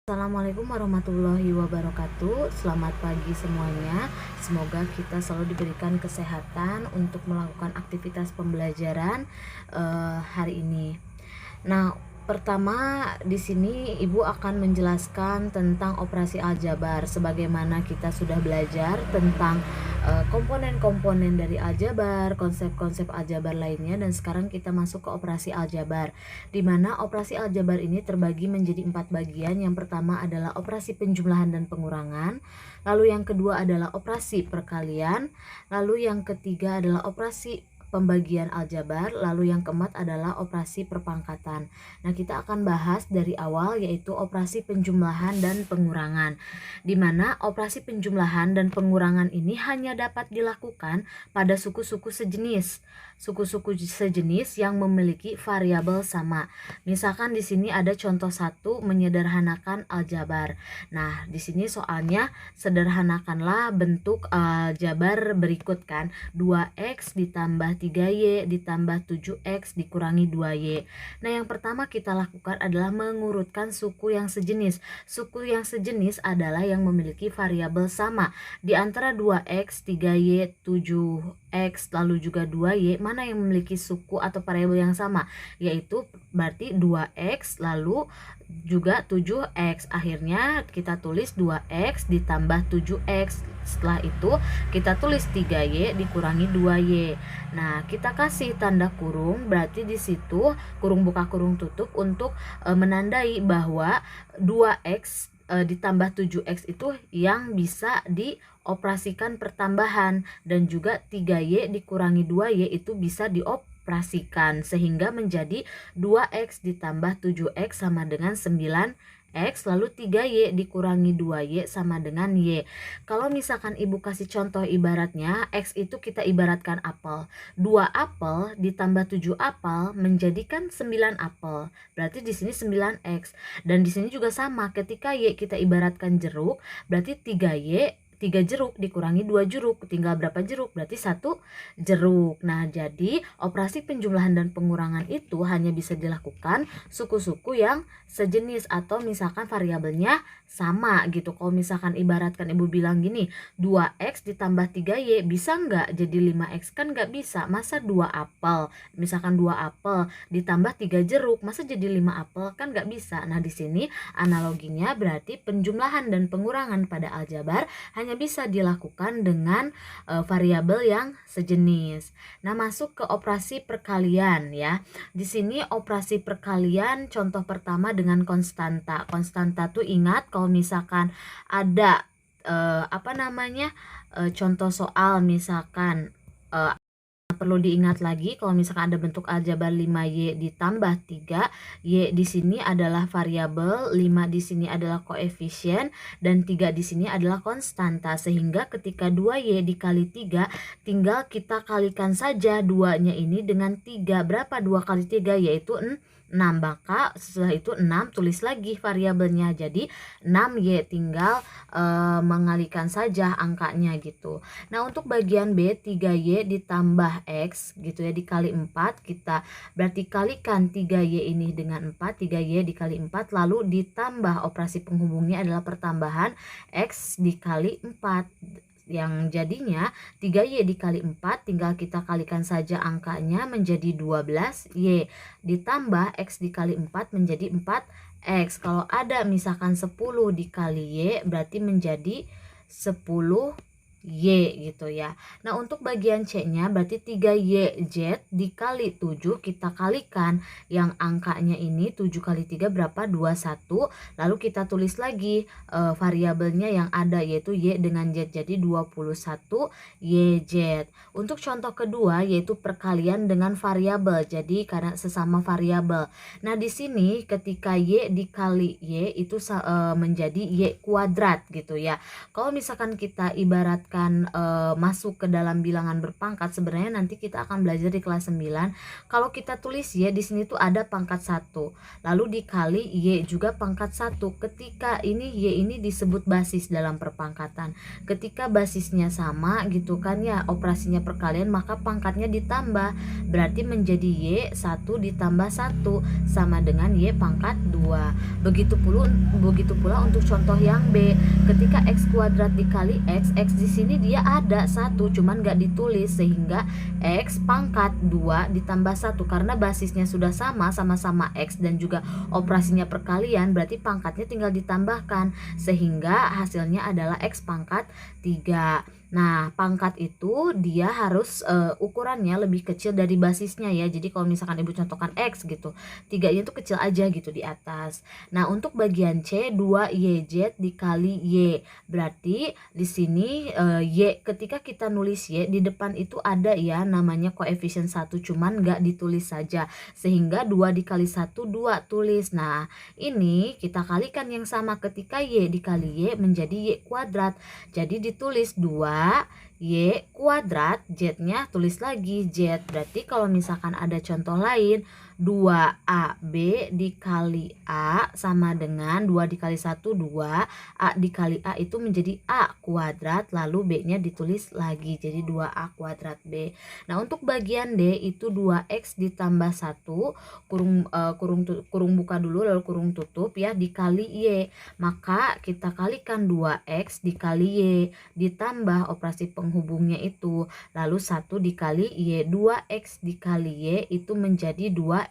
Assalamualaikum warahmatullahi wabarakatuh. Selamat pagi semuanya. Semoga kita selalu diberikan kesehatan untuk melakukan aktivitas pembelajaran hari ini. Nah, pertama di sini Ibu akan menjelaskan tentang operasi aljabar. Sebagaimana kita sudah belajar tentang komponen-komponen dari aljabar, konsep-konsep aljabar lainnya, dan sekarang kita masuk ke operasi aljabar. Di mana operasi aljabar ini terbagi menjadi 4 bagian. Yang pertama adalah operasi penjumlahan dan pengurangan. Lalu yang kedua adalah operasi perkalian. Lalu yang ketiga adalah operasi pembagian aljabar, lalu yang keempat adalah operasi perpangkatan. Nah, kita akan bahas dari awal, yaitu operasi penjumlahan dan pengurangan, di mana operasi penjumlahan dan pengurangan ini hanya dapat dilakukan pada suku-suku sejenis. Suku-suku sejenis yang memiliki variabel sama. Misalkan di sini ada contoh 1, menyederhanakan aljabar. Nah, di sini soalnya sederhanakanlah bentuk aljabar berikut kan. 2x ditambah 3y ditambah 7x dikurangi 2y. Nah, yang pertama kita lakukan adalah mengurutkan suku yang sejenis. Suku yang sejenis adalah yang memiliki variabel sama. Di antara 2x, 3y, 7x, lalu juga 2y, mana yang memiliki suku atau variabel yang sama? Yaitu berarti 2x lalu juga 7x. Akhirnya kita tulis 2x ditambah 7x. Setelah itu kita tulis 3y dikurangi 2y. Nah, kita kasih tanda kurung, berarti di situ kurung buka kurung tutup untuk menandai bahwa 2x ditambah 7x itu yang bisa dioperasikan pertambahan, dan juga 3y dikurangi 2y itu bisa dioperasikan, sehingga menjadi 2x ditambah 7x sama dengan 9x, lalu 3y dikurangi 2y sama dengan y. Kalau misalkan Ibu kasih contoh ibaratnya, x itu kita ibaratkan apel. 2 apel ditambah 7 apel menjadikan 9 apel. Berarti di sini 9x. Dan di sini juga sama, ketika y kita ibaratkan jeruk, berarti 3y 3 jeruk dikurangi 2 jeruk, tinggal berapa jeruk? Berarti 1 jeruk. Nah, jadi operasi penjumlahan dan pengurangan itu hanya bisa dilakukan suku-suku yang sejenis atau misalkan variabelnya sama gitu. Kalau misalkan ibaratkan Ibu bilang gini, 2x ditambah 3y bisa nggak jadi 5x? Kan nggak bisa. Masa 2 apel, misalkan 2 apel ditambah 3 jeruk, masa jadi 5 apel? Kan nggak bisa. Nah, di sini analoginya berarti penjumlahan dan pengurangan pada aljabar hanya bisa dilakukan dengan variabel yang sejenis. Nah, masuk ke operasi perkalian ya. Di sini operasi perkalian contoh pertama dengan konstanta. Konstanta tuh ingat kalau misalkan ada contoh soal misalkan perlu diingat lagi kalau misalkan ada bentuk aljabar 5y ditambah 3, y di sini adalah variabel, 5 di sini adalah koefisien, dan 3 di sini adalah konstanta, sehingga ketika 2y dikali 3 tinggal kita kalikan saja 2-nya ini dengan 3. Berapa 2 kali 3? Yaitu 6. Maka setelah itu 6 tulis lagi variabelnya, jadi 6y, tinggal mengalikan saja angkanya gitu. Nah, untuk bagian B, 3y ditambah x gitu ya dikali 4, kita berarti kalikan 3y ini dengan 4, 3y dikali 4, lalu ditambah operasi penghubungnya adalah pertambahan x dikali 4, yang jadinya 3y dikali 4 tinggal kita kalikan saja angkanya menjadi 12y ditambah x dikali 4 menjadi 4x. Kalau ada misalkan 10 dikali y berarti menjadi 10y gitu ya. Nah, untuk bagian C-nya berarti 3yz dikali 7, kita kalikan yang angkanya ini 7 kali 3 berapa? 21. Lalu kita tulis lagi variabelnya yang ada yaitu y dengan z, jadi 21yz. Untuk contoh kedua yaitu perkalian dengan variabel, jadi karena sesama variabel. Nah, di sini ketika y dikali y itu menjadi y kuadrat gitu ya. Kalau misalkan kita ibaratkan akan masuk ke dalam bilangan berpangkat, sebenarnya nanti kita akan belajar di kelas 9. Kalau kita tulis Y di sini tuh ada pangkat 1, lalu dikali Y juga pangkat 1. Ketika ini Y ini disebut basis dalam perpangkatan. Ketika basisnya sama gitu kan ya, operasinya perkalian, maka pangkatnya ditambah. Berarti menjadi Y 1 ditambah 1 sama dengan Y pangkat 2. Begitu pula untuk contoh yang B. Ketika X kuadrat dikali X di sini dia ada 1 cuman gak ditulis, sehingga X pangkat 2 ditambah 1 karena basisnya sudah sama-sama X dan juga operasinya perkalian, berarti pangkatnya tinggal ditambahkan sehingga hasilnya adalah X pangkat 3. Nah, pangkat itu dia harus ukurannya lebih kecil dari basisnya ya. Jadi kalau misalkan ibu contohkan X gitu, 3-nya itu kecil aja gitu di atas. Nah, untuk bagian C 2YZ dikali Y. Berarti di sini Y, ketika kita nulis Y di depan itu ada ya namanya koefisien 1 cuman nggak ditulis saja. Sehingga 2 dikali 1 2 tulis. Nah, ini kita kalikan yang sama, ketika Y dikali Y menjadi Y kuadrat. Jadi ditulis 2 Y kuadrat, Z-nya tulis lagi Z. Berarti kalau misalkan ada contoh lain, 2AB dikali A sama dengan 2 dikali 1 2, A dikali A itu menjadi A kuadrat, lalu B-nya ditulis lagi jadi 2A kuadrat B. Nah, untuk bagian D itu 2X ditambah 1 kurung buka dulu lalu kurung tutup ya, dikali Y. Maka kita kalikan 2X dikali Y ditambah operasi penghubungnya itu, lalu 1 dikali Y. 2X dikali Y itu menjadi 2X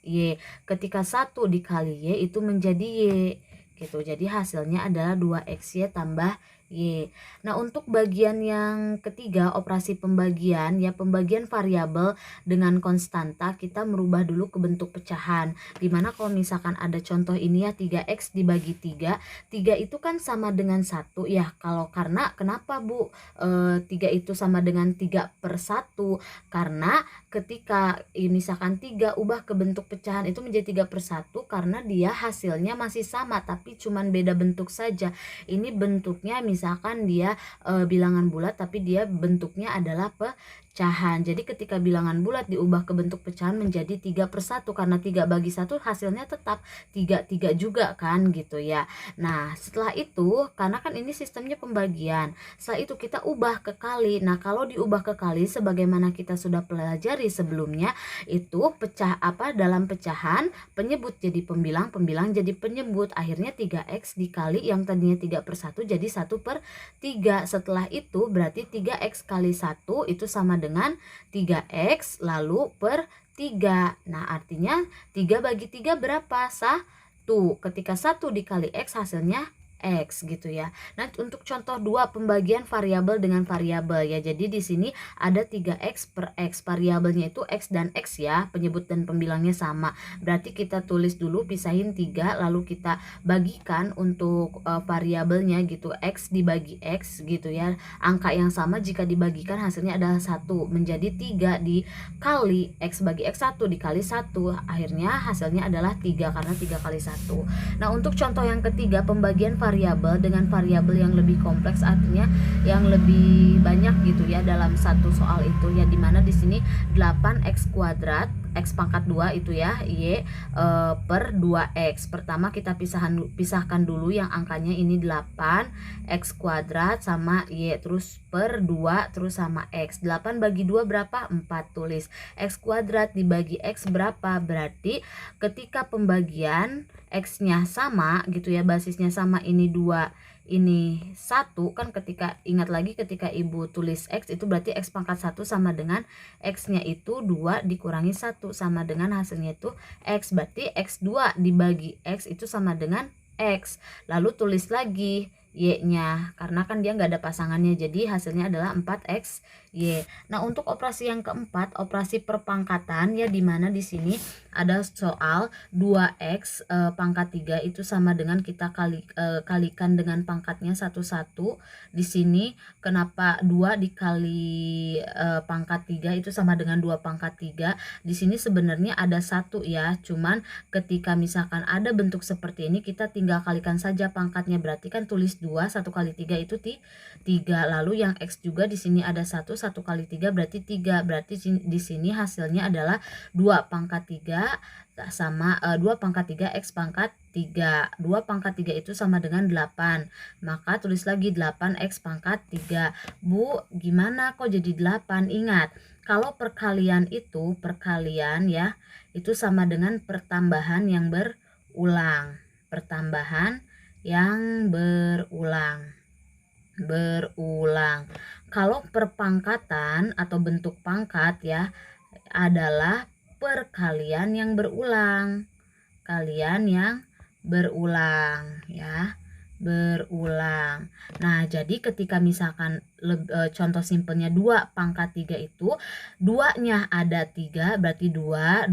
Y. Ketika 1 dikali Y itu menjadi Y gitu. Jadi hasilnya adalah 2XY tambah Y. Nah, untuk bagian yang ketiga, operasi pembagian ya, pembagian variabel dengan konstanta, kita merubah dulu ke bentuk pecahan. Dimana kalau misalkan ada contoh ini ya, 3X dibagi 3, 3 itu kan sama dengan 1 ya. Kalau karena kenapa Bu 3 itu sama dengan 3/1? Karena ketika misalkan 3 ubah ke bentuk pecahan itu menjadi 3/1 karena dia hasilnya masih sama tapi cuman beda bentuk saja. Ini bentuknya misalkan dia bilangan bulat tapi dia bentuknya adalah pecahan. Jadi ketika bilangan bulat diubah ke bentuk pecahan menjadi 3/1 karena 3 bagi 1 hasilnya tetap 3 juga kan gitu ya. Nah, setelah itu karena kan ini sistemnya pembagian, setelah itu kita ubah ke kali. Nah, kalau diubah ke kali sebagaimana kita sudah pelajari sebelumnya, itu dalam pecahan penyebut jadi pembilang, pembilang jadi penyebut. Akhirnya 3X dikali yang tadinya 3/1 jadi 1/3. Setelah itu berarti 3X kali 1 itu sama dengan 3X lalu per 3. Nah, artinya 3 bagi 3 berapa? 1. Ketika 1 dikali X hasilnya X gitu ya. Nah, untuk contoh 2 pembagian variabel dengan variabel ya. Jadi di sini ada 3X per X. Variabelnya itu X dan X ya. Penyebut dan pembilangnya sama. Berarti kita tulis dulu, pisahin 3 lalu kita bagikan untuk variabelnya gitu. X dibagi X gitu ya. Angka yang sama jika dibagikan hasilnya adalah 1. Menjadi 3 dikali X bagi X 1 dikali 1. Akhirnya hasilnya adalah 3 karena 3 kali 1. Nah, untuk contoh yang ketiga pembagian variabel dengan variabel yang lebih kompleks, artinya yang lebih banyak gitu ya dalam satu soal itu ya, dimana di sini 8X kuadrat X pangkat 2 itu ya Y per 2X. Pertama kita pisahkan dulu yang angkanya ini 8X kuadrat sama Y terus per 2 terus sama X. 8 bagi 2 berapa? 4. Tulis X kuadrat dibagi X berapa? Berarti ketika pembagian X-nya sama gitu ya, basisnya sama, ini 2 ini 1 kan, ketika ingat lagi ketika ibu tulis X itu berarti X pangkat 1 sama dengan X nya itu 2 dikurangi 1 sama dengan hasilnya itu X. Berarti X2 dibagi X itu sama dengan X. Lalu tulis lagi Y nya karena kan dia nggak ada pasangannya, jadi hasilnya adalah 4X Y. Nah, untuk operasi yang keempat, operasi perpangkatan ya, dimana di sini ada soal 2x pangkat 3 itu sama dengan kita kalikan dengan pangkatnya 1 Di sini kenapa 2 dikali pangkat 3 itu sama dengan 2 pangkat 3? Di sini sebenarnya ada 1 ya, cuman ketika misalkan ada bentuk seperti ini kita tinggal kalikan saja pangkatnya, berarti kan tulis 2, 1 kali 3 itu 3. Lalu yang x juga di sini ada 1 kali 3 berarti 3. Berarti di sini hasilnya adalah 2 pangkat 3 sama 2 pangkat 3 x pangkat 3. 2 pangkat 3 itu sama dengan 8. Maka tulis lagi 8x pangkat 3. Bu, gimana kok jadi 8? Ingat, kalau perkalian itu perkalian ya, itu sama dengan pertambahan yang berulang. Pertambahan yang berulang. Kalau perpangkatan atau bentuk pangkat ya adalah perkalian yang berulang. Kalian yang berulang ya, berulang. Nah, jadi ketika misalkan contoh simpelnya 2 pangkat 3 itu 2-nya ada 3, berarti 2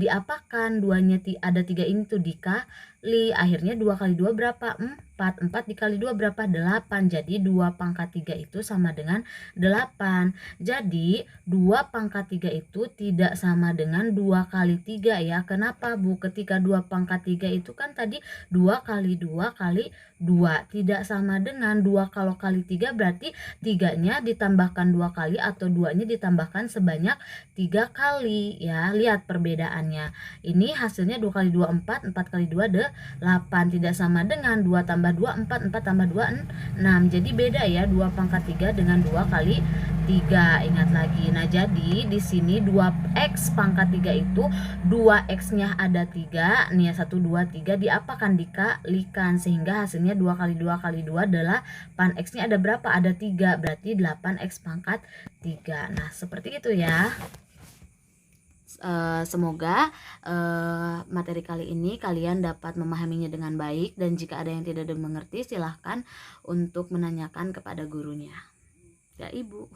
diapakan? 2-nya ada 3 ini tuh dikali, akhirnya 2 kali 2 berapa? 4 dikali 2 berapa? 8. Jadi 2 pangkat 3 itu sama dengan 8. Jadi 2 pangkat 3 itu tidak sama dengan 2 kali 3 ya. Kenapa, Bu? Ketika 2 pangkat 3 itu kan tadi 2 kali 2 kali 2, tidak sama dengan 2 kalau kali 3 berarti 3-nya ditambahkan 2 kali atau 2-nya ditambahkan sebanyak 3 kali ya. Lihat perbedaannya. Ini hasilnya 2 kali 2 4, 4 kali 2 8, tidak sama dengan 2 tambah 2 4, 4 tambah 2 6. Jadi beda ya 2 pangkat 3 dengan 2 kali 3. Ingat lagi. Nah, jadi di sini 2x pangkat 3 itu 2x-nya ada 3. Nih 1 2 3 diapakan? Dikalikan, sehingga hasilnya 2 kali 2 kali 2 adalah x-nya ada berapa? Ada 3. Berarti 8x pangkat 3. Nah, seperti itu ya. Semoga materi kali ini kalian dapat memahaminya dengan baik, dan jika ada yang tidak mengerti silahkan untuk menanyakan kepada gurunya ya, Ibu.